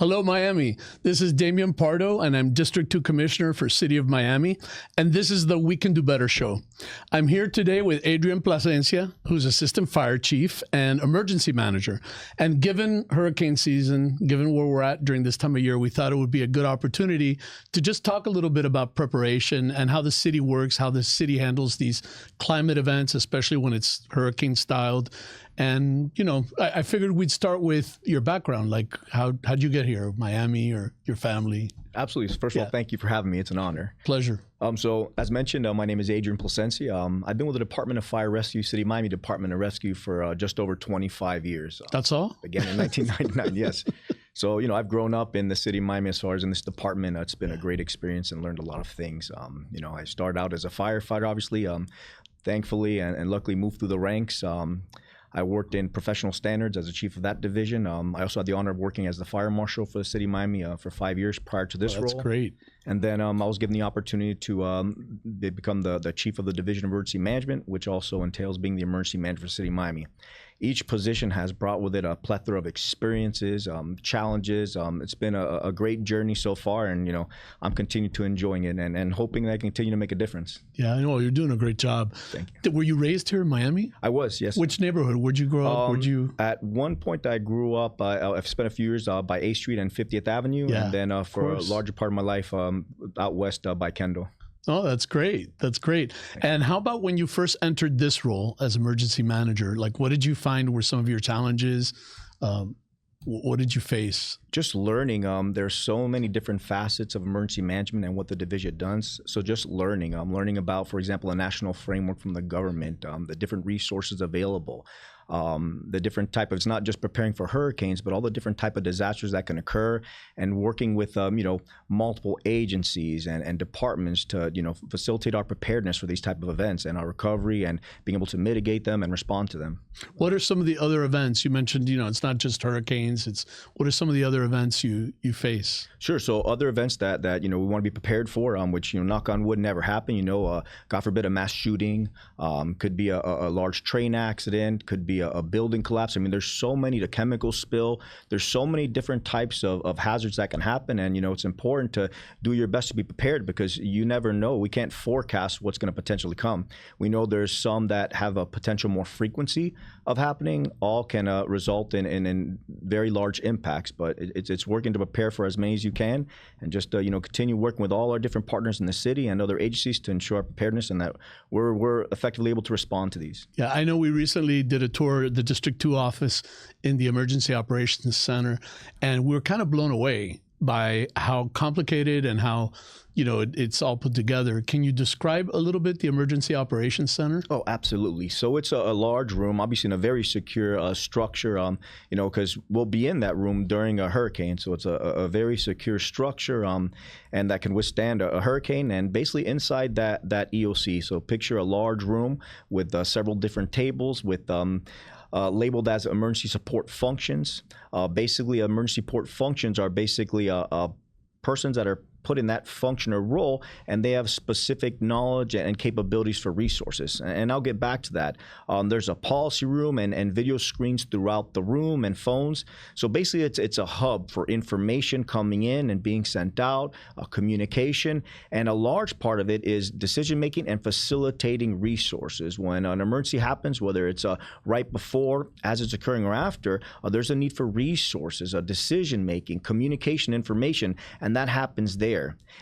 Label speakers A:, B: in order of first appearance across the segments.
A: Hello, Miami. This is Damian Pardo, and I'm District 2 Commissioner for City of Miami, and this is the We Can Do Better show. I'm here today with Adrian Plasencia, who's Assistant Fire Chief and Emergency Manager. And given hurricane season, given where we're at during this time of year, we thought it would be a good opportunity to just talk a little bit about preparation and how the city works, how the city handles these climate events, especially when it's hurricane-styled. And, you know, I figured we'd start with your background, like how'd you get here, Miami or your family?
B: Absolutely. First of all, thank you for having me. It's an honor.
A: Pleasure.
B: So as mentioned, my name is Adrian Plasencia. I've been with the Department of Fire Rescue, City of Miami Department of Rescue for just over 25 years.
A: That's all?
B: Began in 1999, yes. So, you know, I've grown up in the city of Miami as far as in this department. It's been a great experience and learned a lot of things. You know, I started out as a firefighter, obviously, thankfully, and luckily moved through the ranks. I worked in professional standards as a chief of that division. I also had the honor of working as the fire marshal for the city of Miami for 5 years prior to this role.
A: That's great.
B: And then I was given the opportunity to become the chief of the Division of Emergency Management, which also entails being the emergency manager for the city of Miami. Each position has brought with it a plethora of experiences, challenges. It's been a great journey so far, and you know, I'm continuing to enjoying it and hoping that I continue to make a difference.
A: Yeah, I know you're doing a great job.
B: Thank you.
A: Were you raised here in Miami?
B: I was, yes.
A: Which neighborhood? Where'd you grow up?
B: At one point, I grew up. I've spent a few years by A Street and 50th Avenue, and then for a larger part of my life out west by Kendall.
A: Oh, that's great. That's great. And how about when you first entered this role as emergency manager? Like, what did you find were some of your challenges? What did you face?
B: Just learning. There's so many different facets of emergency management and what the division does. So just learning. Learning about, for example, a national framework from the government, the different resources available. The different type of, it's not just preparing for hurricanes, but all the different type of disasters that can occur, and working with, you know, multiple agencies and departments to, you know, facilitate our preparedness for these type of events and our recovery and being able to mitigate them and respond to them.
A: What are some of the other events? You mentioned, you know, it's not just hurricanes, what are some of the other events you face?
B: Sure. So other events that you know, we want to be prepared for, which, you know, knock on wood, never happen. You know, God forbid, a mass shooting, could be a large train accident, could be a building collapse. I mean, there's so many, the chemical spill, there's so many different types of hazards that can happen. And, you know, it's important to do your best to be prepared, because you never know. We can't forecast what's going to potentially come. We know there's some that have a potential more frequency of happening. All can result in very large impacts, but it's working to prepare for as many as you can, and just, you know, continue working with all our different partners in the city and other agencies to ensure our preparedness and that we're effectively able to respond to these.
A: Yeah, I know we recently did a tour the District 2 office in the Emergency Operations Center, and we were kind of blown away by how complicated and how, you know, it's all put together. Can you describe a little bit the Emergency Operations Center?
B: Oh, absolutely. So it's a large room, obviously in a very secure structure, you know, because we'll be in that room during a hurricane. So it's a very secure structure, and that can withstand a hurricane. And basically inside that EOC, so picture a large room with several different tables with labeled as emergency support functions. Basically, emergency support functions are basically persons that are put in that function or role, and they have specific knowledge and capabilities for resources. And I'll get back to that. There's a policy room and video screens throughout the room and phones. So basically it's a hub for information coming in and being sent out, communication, and a large part of it is decision-making and facilitating resources. When an emergency happens, whether it's right before, as it's occurring, or after, there's a need for resources, decision-making, communication, information, and that happens there.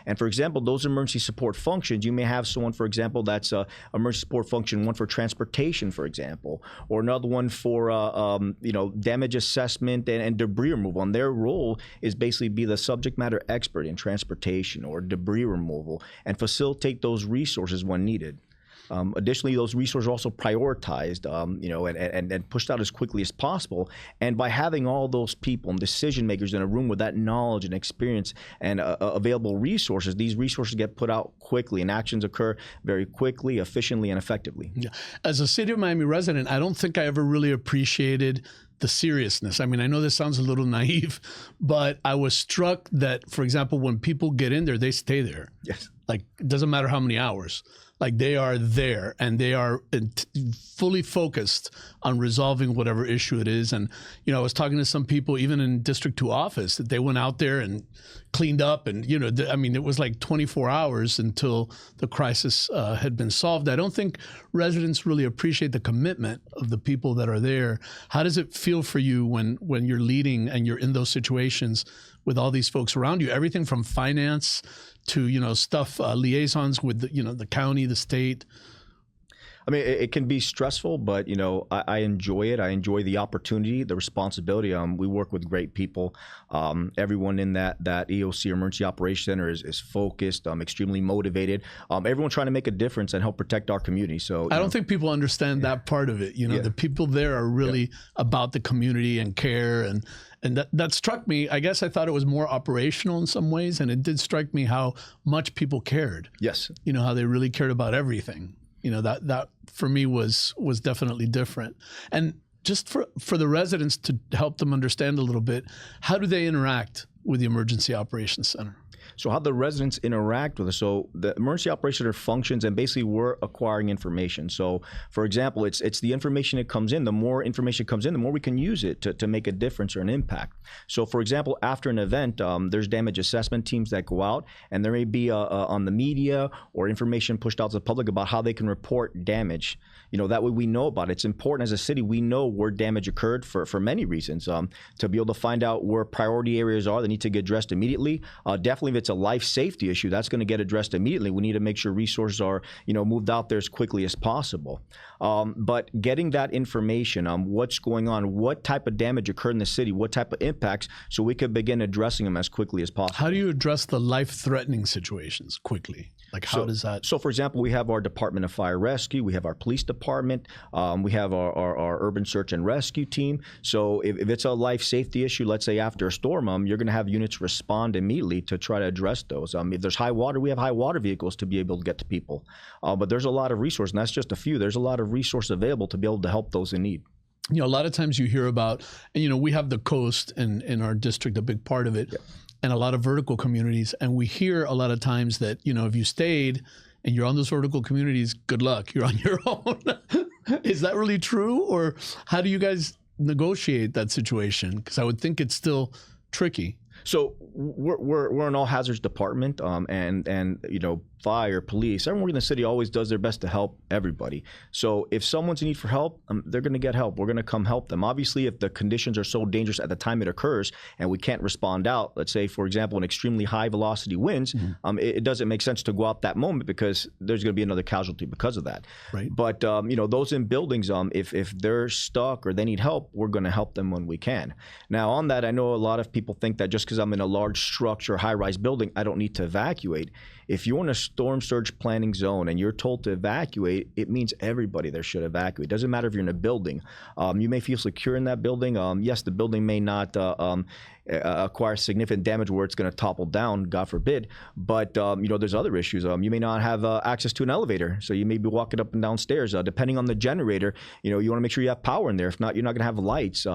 B: And for example, those emergency support functions, you may have someone, for example, that's emergency support function one for transportation, for example, or another one for you know, damage assessment and debris removal. And their role is basically be the subject matter expert in transportation or debris removal and facilitate those resources when needed. Additionally, those resources are also prioritized, you know, and pushed out as quickly as possible. And by having all those people and decision makers in a room with that knowledge and experience and available resources, these resources get put out quickly and actions occur very quickly, efficiently, and effectively.
A: Yeah. As a City of Miami resident, I don't think I ever really appreciated the seriousness. I mean, I know this sounds a little naive, but I was struck that, for example, when people get in there, they stay there.
B: Yes.
A: Like, it doesn't matter how many hours. Like, they are there and they are fully focused on resolving whatever issue it is. And, you know, I was talking to some people, even in District 2 office, that they went out there and cleaned up. And, you know, I mean, it was like 24 hours until the crisis had been solved. I don't think residents really appreciate the commitment of the people that are there. How does it feel for you when you're leading and you're in those situations with all these folks around you? Everything from finance to, you know, liaisons with the county, the state.
B: I mean, it can be stressful, but, you know, I enjoy it. I enjoy the opportunity, the responsibility. We work with great people. Everyone in that EOC Emergency Operations Center is focused, extremely motivated. Everyone trying to make a difference and help protect our community. So
A: I don't think people understand that part of it. You know, the people there are really about the community and care, and that struck me. I guess I thought it was more operational in some ways, and it did strike me how much people cared.
B: Yes.
A: You know, how they really cared about everything. You know, that for me was definitely different. And just for the residents to help them understand a little bit, how do they interact with the Emergency Operations Center?
B: So how the residents interact with us. So the Emergency Operations Center functions, and basically we're acquiring information. So for example, it's the information that comes in. The more information comes in, the more we can use it to make a difference or an impact. So for example, after an event, there's damage assessment teams that go out, and there may be on the media or information pushed out to the public about how they can report damage. You know, that way we know about it. It's important as a city, we know where damage occurred for many reasons. To be able to find out where priority areas are that need to get addressed immediately. Definitely if it's a life safety issue, that's going to get addressed immediately. We need to make sure resources are, you know, moved out there as quickly as possible. But getting that information, what's going on, what type of damage occurred in the city, what type of impacts, so we could begin addressing them as quickly as possible.
A: How do you address the life-threatening situations quickly? Like, how does that?
B: So, for example, we have our Department of Fire Rescue, we have our police department, we have our urban search and rescue team. So if it's a life safety issue, let's say after a storm, you're going to have units respond immediately to try to address those. If there's high water, we have high water vehicles to be able to get to people. But there's a lot of resources, and that's just a few. There's a lot of resources available to be able to help those in need.
A: You know, a lot of times you hear about, and, you know, we have the coast in our district, a big part of it. And a lot of vertical communities. And we hear a lot of times that, you know, if you stayed and you're on those vertical communities, good luck, you're on your own. Is that really true? Or how do you guys negotiate that situation? Because I would think it's still tricky.
B: So we're an all hazards department, and you know, fire, police, everyone in the city always does their best to help everybody. So if someone's in need for help, they're going to get help. We're going to come help them. Obviously, if the conditions are so dangerous at the time it occurs and we can't respond out, let's say, for example, an extremely high velocity winds, it doesn't make sense to go out that moment because there's going to be another casualty because of that. Right. But you know, those in buildings, if they're stuck or they need help, we're going to help them when we can. Now, on that, I know a lot of people think that just because I'm in a large structure, high-rise building, I don't need to evacuate. If you're in a storm surge planning zone and you're told to evacuate, it means everybody there should evacuate. It doesn't matter if you're in a building. You may feel secure in that building. Yes, the building may not acquire significant damage where it's going to topple down, God forbid. But you know, there's other issues. You may not have access to an elevator, so you may be walking up and down stairs. Depending on the generator, you know, you want to make sure you have power in there. If not, you're not going to have lights,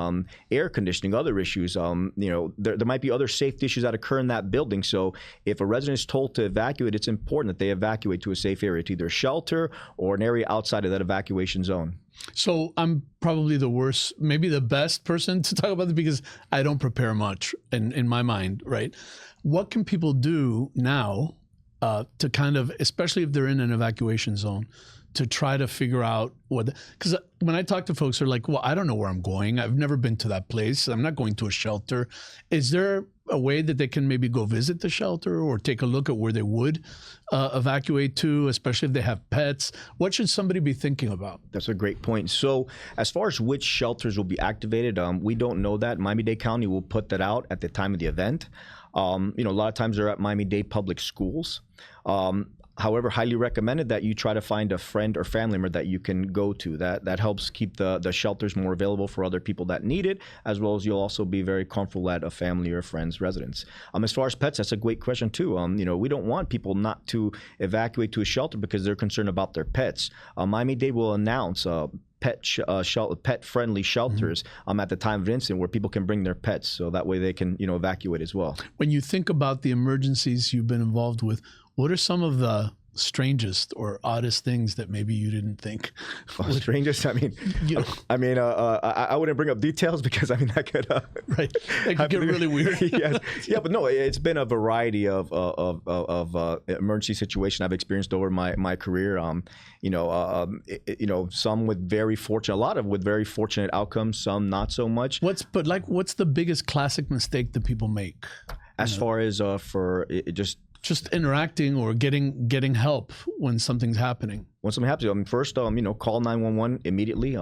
B: air conditioning, other issues. You know, there might be other safety issues that occur in that building. So if a resident is told to evacuate, it's important that they evacuate to a safe area, to either shelter or an area outside of that evacuation zone.
A: So I'm probably the worst, maybe the best person to talk about this because I don't prepare much in my mind, right? What can people do now to kind of, especially if they're in an evacuation zone, to try to figure out what, because when I talk to folks, they're like, well, I don't know where I'm going. I've never been to that place. I'm not going to a shelter. Is there a way that they can maybe go visit the shelter or take a look at where they would evacuate to, especially if they have pets? What should somebody be thinking about?
B: That's a great point. So as far as which shelters will be activated, we don't know that. Miami-Dade County will put that out at the time of the event. You know, a lot of times they're at Miami-Dade public schools. However, highly recommended that you try to find a friend or family member that you can go to. That helps keep the shelters more available for other people that need it, as well as you'll also be very comfortable at a family or friend's residence. As far as pets, that's a great question too. You know, we don't want people not to evacuate to a shelter because they're concerned about their pets. Miami-Dade will announce pet-friendly shelters at the time of incident where people can bring their pets, so that way they can evacuate as well.
A: When you think about the emergencies you've been involved with, what are some of the strangest or oddest things that maybe you didn't think?
B: Strangest? I mean, I wouldn't bring up details because that could
A: right. That could get really weird.
B: yeah, but no, it's been a variety of emergency situations I've experienced over my career. Some with very fortunate, a lot of with very fortunate outcomes, some not so much.
A: What's the biggest classic mistake that people make?
B: As far as
A: just interacting or getting help when something's happening.
B: When something happens, first, call 911 immediately.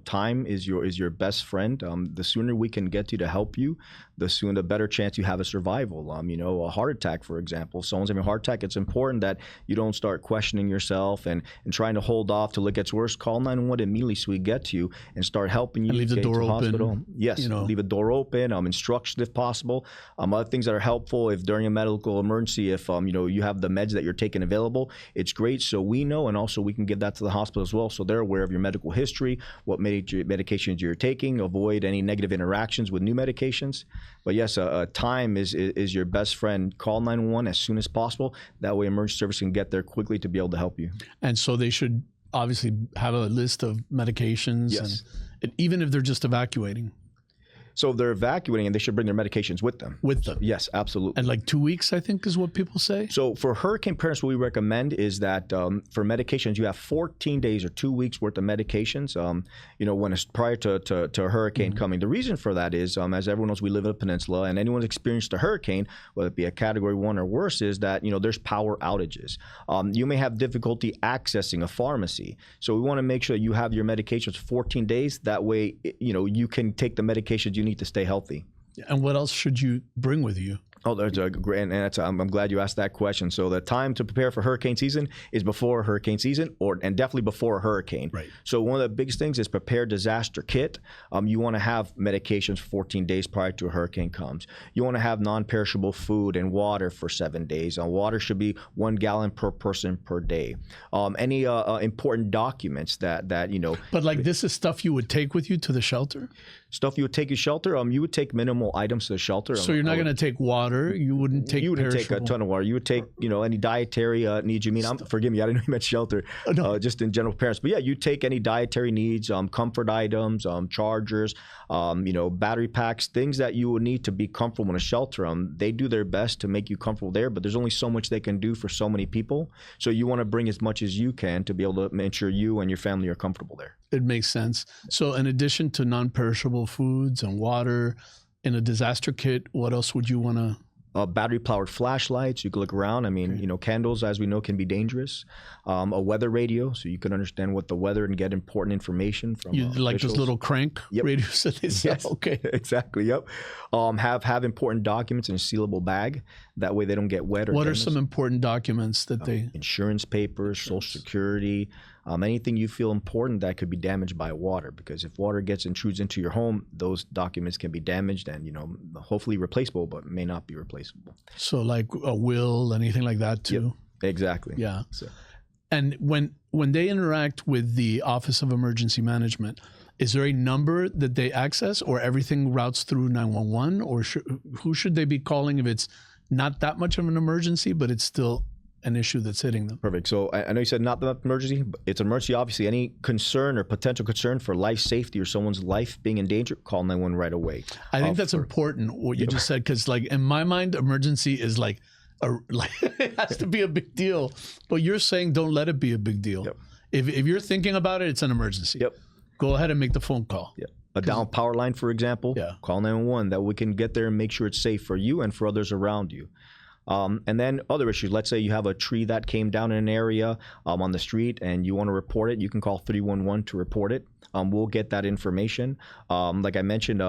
B: Time is your best friend. The sooner we can get you to help you, the better chance you have of survival. A heart attack, for example. If someone's having a heart attack, it's important that you don't start questioning yourself and trying to hold off till it gets worse. Call 911 immediately so we get to you and start helping you.
A: And leave the door open.
B: Hospital. Yes, leave a door open. Instructions if possible. Other things that are helpful if during a medical emergency, if you have the meds that you're taking available, it's great. So we know, and also we can give that to the hospital as well, so they're aware of your medical history, what medications you're taking, avoid any negative interactions with new medications. But yes, time is your best friend. Call 911 as soon as possible. That way emergency service can get there quickly to be able to help you.
A: And so they should obviously have a list of medications,
B: yes.
A: and even if they're just evacuating.
B: So if they're evacuating, and they should bring their medications with them.
A: With them?
B: Yes, absolutely.
A: And like 2 weeks, I think, is what people say?
B: So for hurricane preparedness, what we recommend is that for medications, you have 14 days or 2 weeks worth of medications, when it's prior to a hurricane coming. The reason for that is, as everyone knows, we live in a peninsula, and anyone's experienced a hurricane, whether it be a Category 1 or worse, is that, there's power outages. You may have difficulty accessing a pharmacy. So we want to make sure that you have your medications 14 days. That way, you can take the medications you need to stay healthy.
A: And what else should you bring with you?
B: Oh, there's a great, and I'm glad you asked that question. So the time to prepare for hurricane season is before hurricane season, and definitely before a hurricane.
A: Right.
B: So one of the biggest things is prepare disaster kit. You want to have medications 14 days prior to a hurricane comes. You want to have non-perishable food and water for 7 days. Water should be 1 gallon per person per day. Any important documents that.
A: But like this is stuff you would take with you to the shelter?
B: Stuff you would take to shelter. You would take minimal items to the shelter.
A: So you're not going to take water. You wouldn't take.
B: You wouldn't take a ton of water. You would take, any dietary needs. Forgive me, I didn't know you meant shelter. No. Just in general parents. But yeah, you take any dietary needs, comfort items, chargers, battery packs, things that you would need to be comfortable in a shelter. They do their best to make you comfortable there, but there's only so much they can do for so many people. So you want to bring as much as you can to be able to make sure you and your family are comfortable there.
A: It makes sense. So in addition to non-perishable foods and water, in a disaster kit, what else would you want to?
B: Battery-powered flashlights. You can look around. Candles, as we know, can be dangerous. A weather radio, so you can understand what the weather and get important information from
A: like
B: officials.
A: those little crank radios that they sell?
B: Yes.
A: Okay.
B: Exactly, yep. Have important documents in a sealable bag. That way they don't get wet or
A: What
B: damaged.
A: are some important documents that they...
B: Insurance papers, Social Security, anything you feel important that could be damaged by water. Because if water intrudes into your home, those documents can be damaged and, hopefully replaceable, but may not be replaceable.
A: So like a will, anything like that too?
B: Yep, exactly.
A: Yeah.
B: So.
A: And when they interact with the Office of Emergency Management, is there a number that they access, or everything routes through 911? Or who should they be calling if it's not that much of an emergency, but it's still an issue that's hitting them?
B: Perfect. So I know you said not the emergency, but it's an emergency. Obviously, any concern or potential concern for life safety or someone's life being in danger, call 911 right away.
A: I think that's important, what you just said, because like in my mind, emergency is like it has to be a big deal. But you're saying don't let it be a big deal.
B: Yep.
A: If you're thinking about it, it's an emergency.
B: Yep.
A: Go ahead and make the phone call.
B: Yep. A down power line, for example, call 911. That we can get there and make sure it's safe for you and for others around you. And then other issues. Let's say you have a tree that came down in an area on the street and you want to report it. You can call 311 to report it. We'll get that information. Like I mentioned,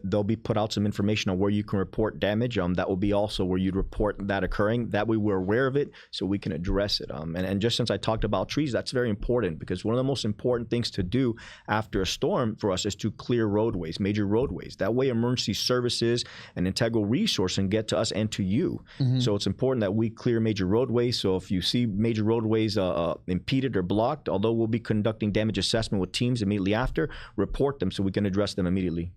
B: they'll be put out some information on where you can report damage. That will be also where you'd report that occurring. That way we're aware of it so we can address it. And just since I talked about trees, that's very important because one of the most important things to do after a storm for us is to clear roadways, major roadways. That way emergency services and integral resources can get to us and to you. So it's important that we clear major roadways. So if you see major roadways impeded or blocked, although we'll be conducting damage assessment with teams immediately after, report them so we can address them immediately.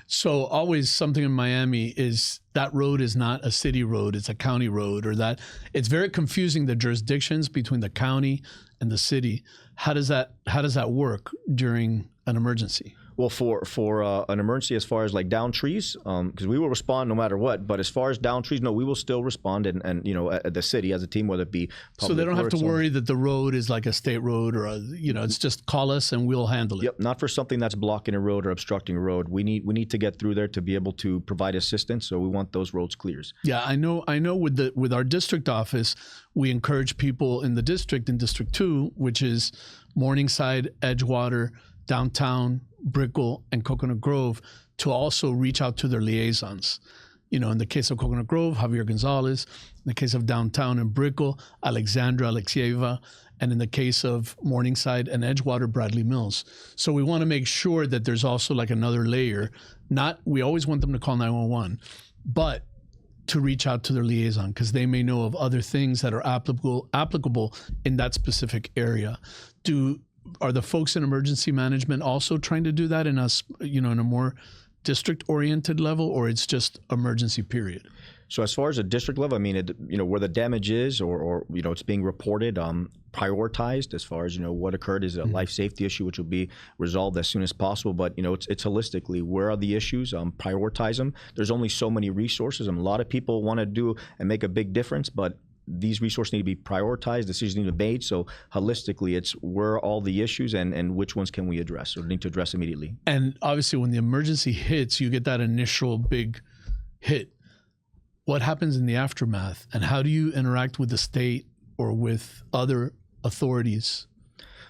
A: So always something in Miami is that road is not a city road, it's a county road, or that it's very confusing, the jurisdictions between the county and the city. How does that work during an emergency?
B: Well, for an emergency, as far as like down trees, because we will respond no matter what. But as far as down trees, no, we will still respond, and at the city as a team, whether it be public.
A: So they don't have to worry that the road is like a state road or it's just call us and we'll handle it.
B: Yep, not for something that's blocking a road or obstructing a road. We need to get through there to be able to provide assistance. So we want those roads clears.
A: Yeah, I know. With our district office, we encourage people in the district, in District 2, which is Morningside, Edgewater, downtown, Brickell, and Coconut Grove, to also reach out to their liaisons. In the case of Coconut Grove, Javier Gonzalez. In the case of downtown and Brickell, Alexandra Alexieva. And in the case of Morningside and Edgewater, Bradley Mills. So we want to make sure that there's also like another layer. We always want them to call 911, but to reach out to their liaison, because they may know of other things that are applicable in that specific area. Are the folks in emergency management also trying to do that in a more district-oriented level, or it's just emergency period?
B: So as far as a district level, I mean, where the damage is, or it's being reported, prioritized as far as what occurred is a life safety issue, which will be resolved as soon as possible. But it's holistically, where are the issues? Prioritize them. There's only so many resources, and a lot of people want to do and make a big difference, but these resources need to be prioritized, decisions need to be made. So holistically, it's where are all the issues and which ones can we address or need to address immediately. And
A: obviously, when the emergency hits, you get that initial big hit. What happens in the aftermath, and how do you interact with the state or with other authorities?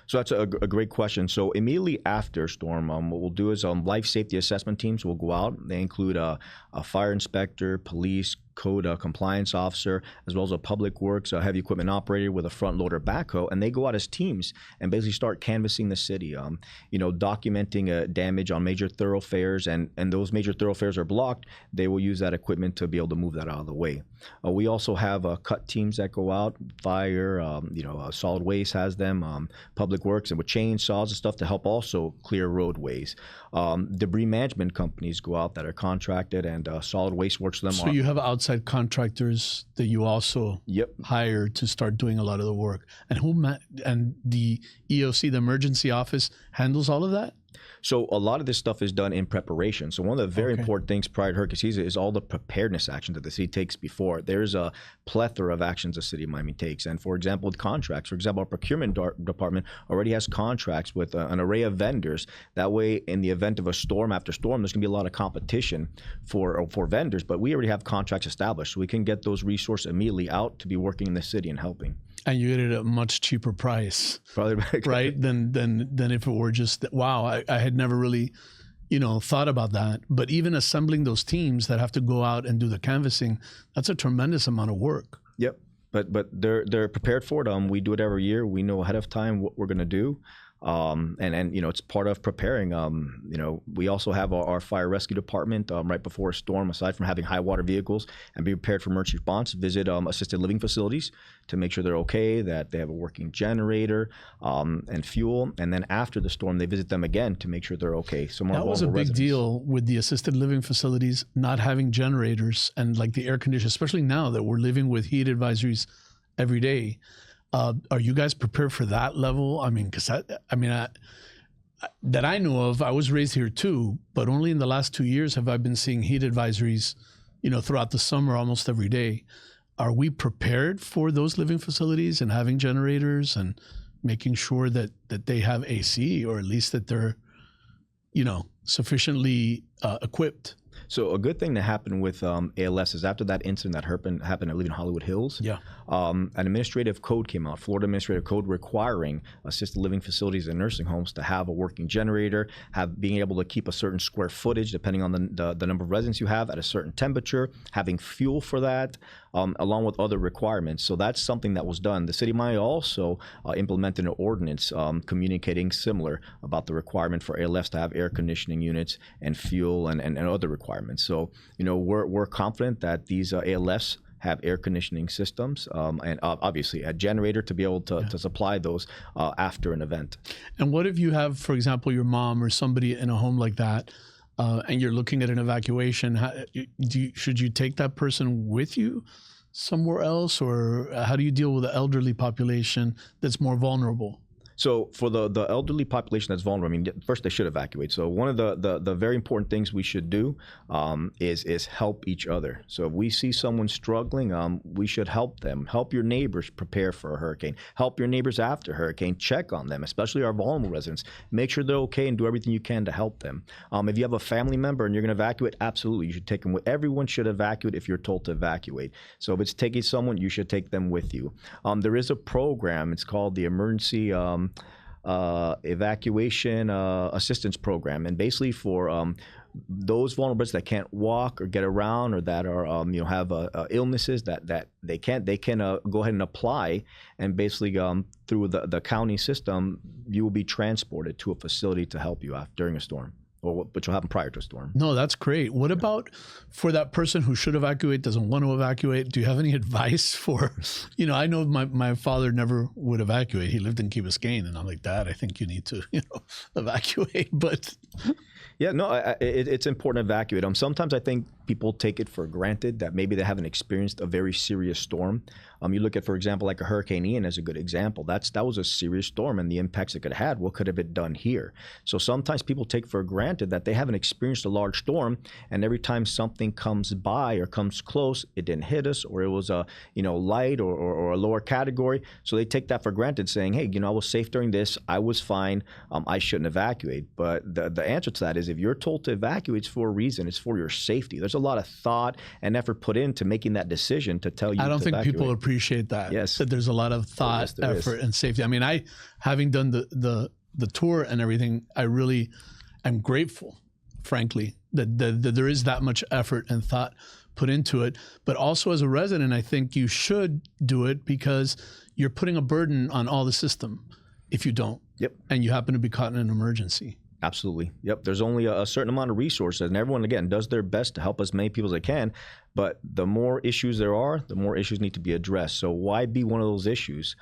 B: So that's a great question. So immediately after storm, what we'll do is life safety assessment teams will go out. They include a fire inspector, police, code compliance officer, as well as a public works, a heavy equipment operator with a front loader backhoe, and they go out as teams and basically start canvassing the city, documenting damage on major thoroughfares, and those major thoroughfares are blocked. They will use that equipment to be able to move that out of the way. We also have cut teams that go out, fire, solid waste has them, public works, and with chainsaws and stuff to help also clear roadways. Debris management companies go out that are contracted, and solid waste works for them.
A: So you have outside contractors that you also hire to start doing a lot of the work. And and the EOC, the emergency office, handles all of that?
B: So a lot of this stuff is done in preparation. So one of the very important things prior to hurricane season is all the preparedness actions that the city takes before. There's a plethora of actions the city of Miami takes. And for example, with contracts, for example, our procurement department already has contracts with an array of vendors. That way, in the event of a storm after storm, there's going to be a lot of competition for vendors, but we already have contracts established. So we can get those resources immediately out to be working in the city and helping.
A: And you get it at a much cheaper price, probably, right? Than if it were just, wow, I had never really, thought about that. But even assembling those teams that have to go out and do the canvassing, that's a tremendous amount of work.
B: Yep, but they're prepared for it. We do it every year. We know ahead of time what we're going to do. And it's part of preparing. We also have our fire rescue department right before a storm, aside from having high water vehicles and be prepared for emergency response, visit assisted living facilities to make sure they're okay, that they have a working generator and fuel. And then after the storm, they visit them again to make sure they're okay. So that was a big deal
A: with the assisted living facilities not having generators and like the air conditioning, especially now that we're living with heat advisories every day. Are you guys prepared for that level? I mean, because that I know of, I was raised here too, but only in the last 2 years have I been seeing heat advisories, throughout the summer almost every day. Are we prepared for those living facilities and having generators and making sure that they have AC, or at least that they're, sufficiently equipped?
B: So a good thing that happened with ALS is after that incident that happened, I believe, in Hollywood Hills, an administrative code came out, Florida Administrative Code, requiring assisted living facilities and nursing homes to have a working generator, being able to keep a certain square footage depending on the number of residents you have at a certain temperature, having fuel for that, along with other requirements. So that's something that was done. The city of Miami also implemented an ordinance communicating similar about the requirement for ALFs to have air conditioning units and fuel and other requirements. So, we're confident that these ALFs have air conditioning systems, and obviously a generator to be able to supply those after an event.
A: And what if you have, for example, your mom or somebody in a home like that, and you're looking at an evacuation? Should you take that person with you somewhere else, or how do you deal with the elderly population that's more vulnerable?
B: So for the elderly population that's vulnerable, I mean, first they should evacuate. So one of the very important things we should do is help each other. So if we see someone struggling, we should help them. Help your neighbors prepare for a hurricane. Help your neighbors after a hurricane. Check on them, especially our vulnerable residents. Make sure they're okay and do everything you can to help them. If you have a family member and you're going to evacuate, absolutely, you should take them with. Everyone should evacuate if you're told to evacuate. So if it's taking someone, you should take them with you. There is a program. It's called the Emergency Evacuation Assistance Program, and basically for those vulnerables that can't walk or get around, or that are have illnesses that they can go ahead and apply, and basically through the county system, you will be transported to a facility to help you during a storm, or which will happen prior to a storm.
A: No, that's great. What about for that person who should evacuate, doesn't want to evacuate? Do you have any advice for, I know my father never would evacuate. He lived in Key Biscayne, and I'm like, Dad, I think you need to, evacuate. But
B: yeah, no, it's important to evacuate. Sometimes I think people take it for granted that maybe they haven't experienced a very serious storm. You look at, for example, like a Hurricane Ian as a good example. That was a serious storm, and the impacts it could have had. What could have been done here? So sometimes people take for granted that they haven't experienced a large storm, and every time something comes by or comes close, it didn't hit us, or it was a light or a lower category. So they take that for granted, saying, hey, I was safe during this. I was fine. I shouldn't evacuate. But the answer to that is, if you're told to evacuate, it's for a reason. It's for your safety. There's a lot of thought and effort put into making that decision to tell you.
A: I don't think
B: evacuate.
A: People appreciate that.
B: Yes,
A: that there's a lot of thought, effort, and safety. I mean, having done the tour and everything, I really am grateful, frankly, that there is that much effort and thought put into it. But also as a resident, I think you should do it, because you're putting a burden on all the system if you don't.
B: Yep.
A: And you happen to be caught in an emergency.
B: Absolutely. Yep. There's only a certain amount of resources, and everyone, again, does their best to help as many people as they can. But the more issues there are, the more issues need to be addressed. So why be one of those issues?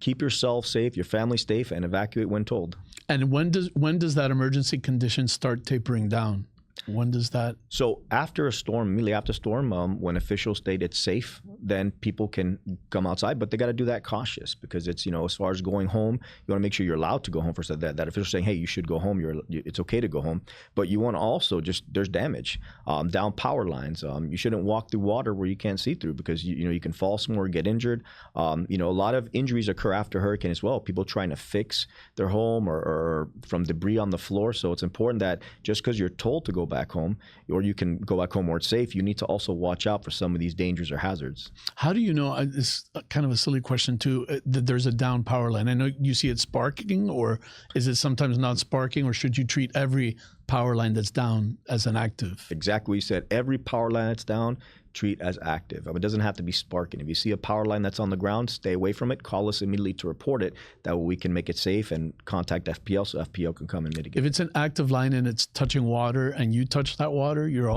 B: Keep yourself safe, your family safe, and evacuate when told.
A: And when does that emergency condition start tapering down? When does that? So
B: after a storm, immediately after a storm, when officials state it's safe, then people can come outside, but they got to do that cautious, because it's, as far as going home, you want to make sure you're allowed to go home. First, that official saying, hey, you should go home. It's okay to go home, but you want to also there's damage, down power lines. You shouldn't walk through water where you can't see through, because you can fall somewhere, get injured. A lot of injuries occur after hurricane as well. People trying to fix their home or from debris on the floor. So it's important that just because you're told to go back home, or you can go back home where it's safe, you need to also watch out for some of these dangers or hazards.
A: How do you know, it's kind of a silly question too, that there's a down power line? I know you see it sparking, or is it sometimes not sparking, or should you treat every power line that's down as an active?
B: Exactly what you said. Every power line that's down, treat as active. It doesn't have to be sparking. If you see a power line that's on the ground, stay away from it. Call us immediately to report it. That way we can make it safe and contact FPL, so FPL can come and mitigate.
A: If it's an active line and it's touching water, and you touch that water, you're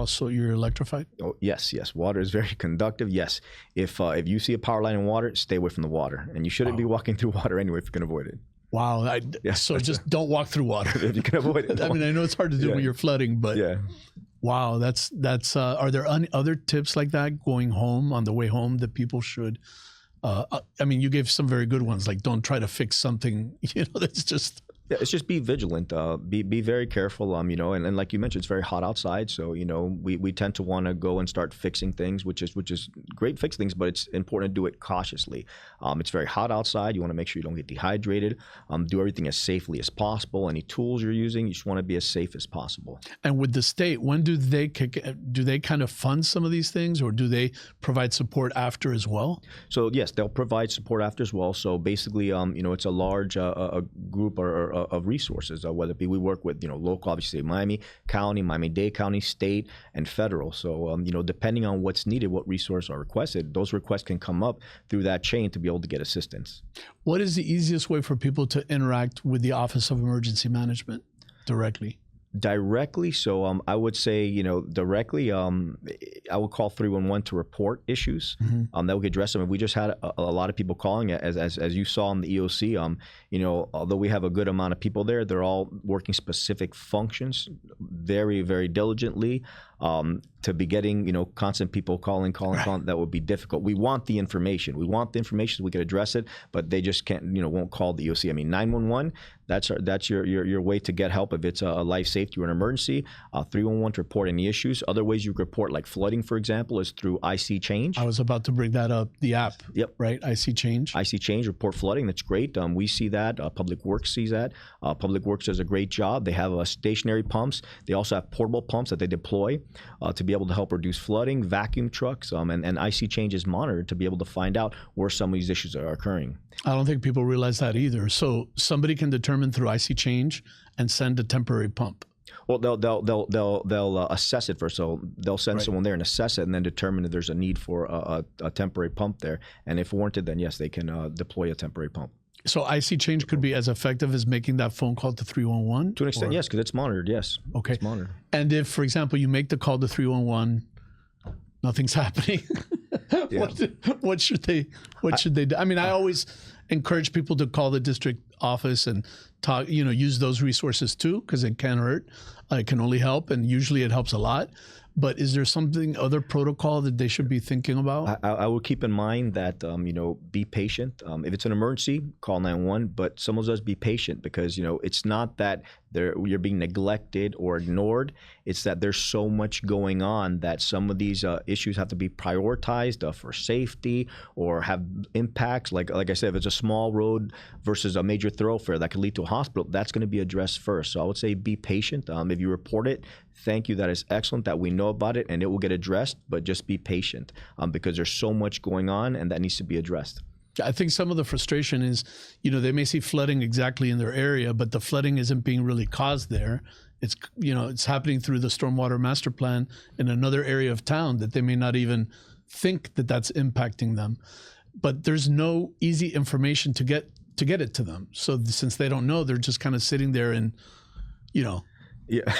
A: electrified?
B: Oh, yes. Water is very conductive. Yes. If you see a power line in water, stay away from the water. And you shouldn't be walking through water anyway if you can avoid it.
A: Wow. So just don't walk through water.
B: If you can avoid it.
A: I mean, I know it's hard to do when you're flooding, but wow, that's are there other tips like that going home, on the way home, that people should, I mean, you gave some very good ones, like don't try to fix something, that's just.
B: Yeah, it's just be vigilant, be very careful, and like you mentioned, it's very hot outside, so we tend to want to go and start fixing things, which is great, fix things, but it's important to do it cautiously. It's very hot outside. You want to make sure you don't get dehydrated. Do everything as safely as possible. Any tools you're using, you just want to be as safe as possible.
A: And with the state, when do they kind of fund some of these things, or do they provide support after as well?
B: So yes, they'll provide support after as well. So basically, it's a large a group of resources, whether it be, we work with local, obviously Miami County, Miami-Dade County, state, and federal. So depending on what's needed, what resources are requested, those requests can come up through that chain to be able to get assistance.
A: What is the easiest way for people to interact with the Office of Emergency Management directly?
B: Directly, so I would say, directly, I would call 311 to report issues that would get addressed. I mean, we just had a lot of people calling, as you saw in the EOC. Although we have a good amount of people there, they're all working specific functions very, very diligently. To be getting, constant people calling, that would be difficult. We want the information. So we can address it, but they just can't, won't call the EOC. I mean, 911, that's your way to get help if it's a life safety or an emergency. 311 to report any issues. Other ways you report, like flooding, for example, is through IC Change.
A: I was about to bring that up. The app.
B: Yep.
A: Right. IC Change.
B: IC Change, report flooding. That's great. We see that. Public Works sees that. Public Works does a great job. They have stationary pumps. They also have portable pumps that they deploy to be able to help reduce flooding, vacuum trucks, and IC Change is monitored to be able to find out where some of these issues are occurring.
A: I don't think people realize that either. So somebody can determine through IC Change and send a temporary pump.
B: Well, they'll assess it first. So they'll send someone there and assess it, and then determine if there's a need for a temporary pump there. And if warranted, then yes, they can deploy a temporary pump.
A: So IC Change could be as effective as making that phone call to 311?
B: To an extent, yes, because it's monitored, yes.
A: Okay.
B: It's monitored.
A: And if, for example, you make the call to 311, nothing's happening,
B: Yeah.
A: what should they do? I mean, I always encourage people to call the district office and talk, use those resources too, because it can hurt. It can only help, and usually it helps a lot. But is there other protocol that they should be thinking about?
B: I would keep in mind that, be patient. If it's an emergency, call 911, but someone does be patient because, it's not that you're being neglected or ignored. It's that there's so much going on that some of these issues have to be prioritized for safety or have impacts. Like I said, if it's a small road versus a major thoroughfare that could lead to a hospital, that's going to be addressed first. So I would say be patient. If you report it, thank you. That is excellent that we know about it and it will get addressed, but just be patient because there's so much going on and that needs to be addressed.
A: I think some of the frustration is, they may see flooding exactly in their area, but the flooding isn't being really caused there. It's, it's happening through the stormwater master plan in another area of town that they may not even think that that's impacting them. But there's no easy information to get it to them. So since they don't know, they're just kind of sitting there in,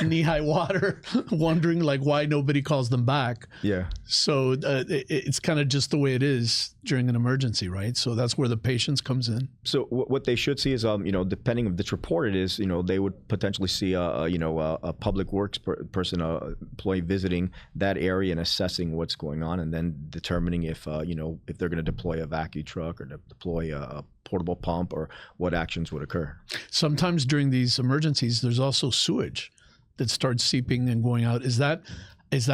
A: knee-high water, wondering why nobody calls them back.
B: Yeah.
A: So it's kind of just the way it is during an emergency, right? So that's where the patience comes in.
B: So what they should see is, depending if it's reported, is they would potentially see a public works person, employee visiting that area and assessing what's going on, and then determining if if they're going to deploy a vacuum truck or deploy a portable pump or what actions would occur.
A: Sometimes during these emergencies, there's also sewage that starts seeping and going out. Is that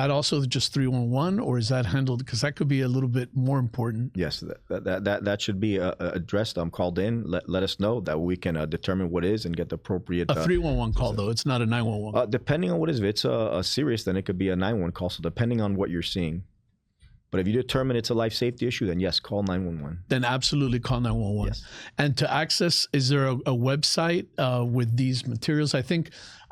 A: also just 311, or is that handled? Because that could be a little bit more important.
B: Yes, that should be addressed. Called in. Let us know that we can determine what is and get the appropriate.
A: A 311 call though. It's not a 911.
B: Depending on what it is. If it's a serious, then it could be a 911 call. So depending on what you're seeing. But if you determine it's a life safety issue, then yes, call 911.
A: Then absolutely call 911.
B: Yes.
A: And to access, is there a website with these materials? I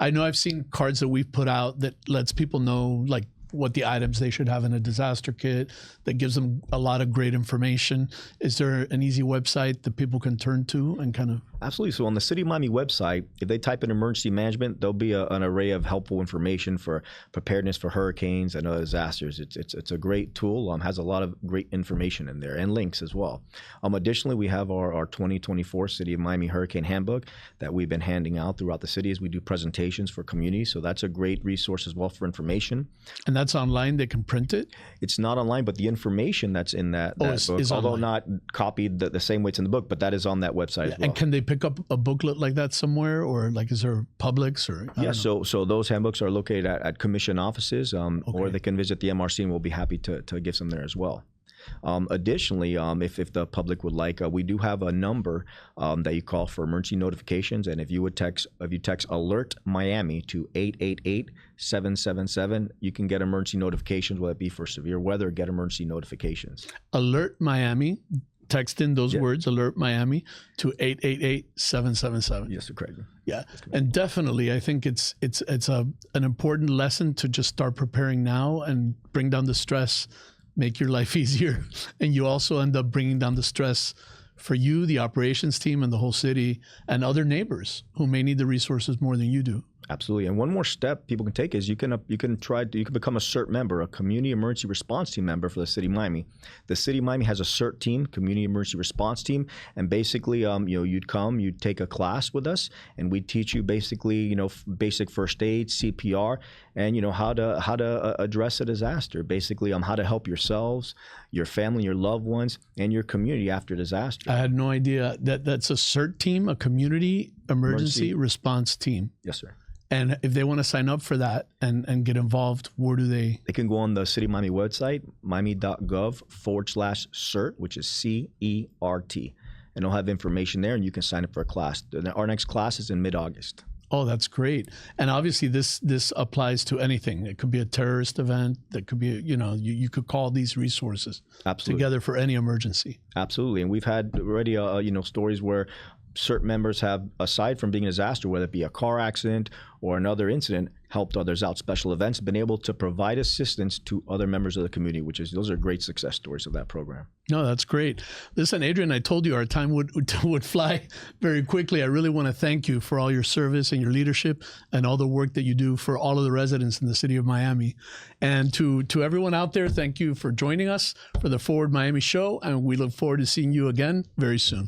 A: know I've seen cards that we've put out that lets people know what the items they should have in a disaster kit, that gives them a lot of great information. Is there an easy website that people can turn to and kind of?
B: Absolutely. So on the City of Miami website, if they type in emergency management, there'll be an array of helpful information for preparedness for hurricanes and other disasters. It's a great tool. Has a lot of great information in there and links as well. Additionally, we have our 2024 City of Miami Hurricane Handbook that we've been handing out throughout the city as we do presentations for communities. So that's a great resource as well for information.
A: And that's online. They can print it? It's
B: not online, but the information that's in that book, although
A: online.
B: Not copied the same way it's in the book, but that is on that website as well.
A: And can they pick up a booklet like that somewhere, or is there Publix or?
B: So those handbooks are located at commission offices, or they can visit the MRC, and we'll be happy to give some there as well. Additionally, if the public would like, we do have a number that you call for emergency notifications, and if you text Alert Miami to 888-777, you can get emergency notifications, whether it be for severe weather, get emergency notifications.
A: Alert Miami. Text in those words, Alert Miami, to 888-777.
B: Yes, sir, correct.
A: Yeah, and definitely, I think it's an important lesson to just start preparing now and bring down the stress, make your life easier, and you also end up bringing down the stress for you, the operations team, and the whole city, and other neighbors who may need the resources more than you do.
B: Absolutely. And one more step people can take is you can become a CERT member, a Community Emergency Response Team member for the City of Miami. The City of Miami has a CERT team, Community Emergency Response Team, and basically, you'd take a class with us, and we'd teach you basically, basic first aid, CPR, and how to address a disaster. Basically, how to help yourselves, your family, your loved ones, and your community after disaster.
A: I had no idea that's a CERT team, a Community Emergency Response Team.
B: Yes, sir.
A: And if they want to sign up for that and get involved, where do they?
B: They can go on the City of Miami website, miami.gov/CERT, which is CERT. And they'll have information there, and you can sign up for a class. Our next class is in mid-August.
A: Oh, that's great. And obviously this applies to anything. It could be a terrorist event. That could be, you could call these resources together for any emergency.
B: Absolutely. And we've had already, stories where certain members have, aside from being a disaster, whether it be a car accident or another incident, helped others out, special events, been able to provide assistance to other members of the community, those are great success stories of that program.
A: No, that's great. Listen, Adrian, I told you our time would fly very quickly. I really want to thank you for all your service and your leadership and all the work that you do for all of the residents in the city of Miami. And to everyone out there, thank you for joining us for the Forward Miami show, and we look forward to seeing you again very soon.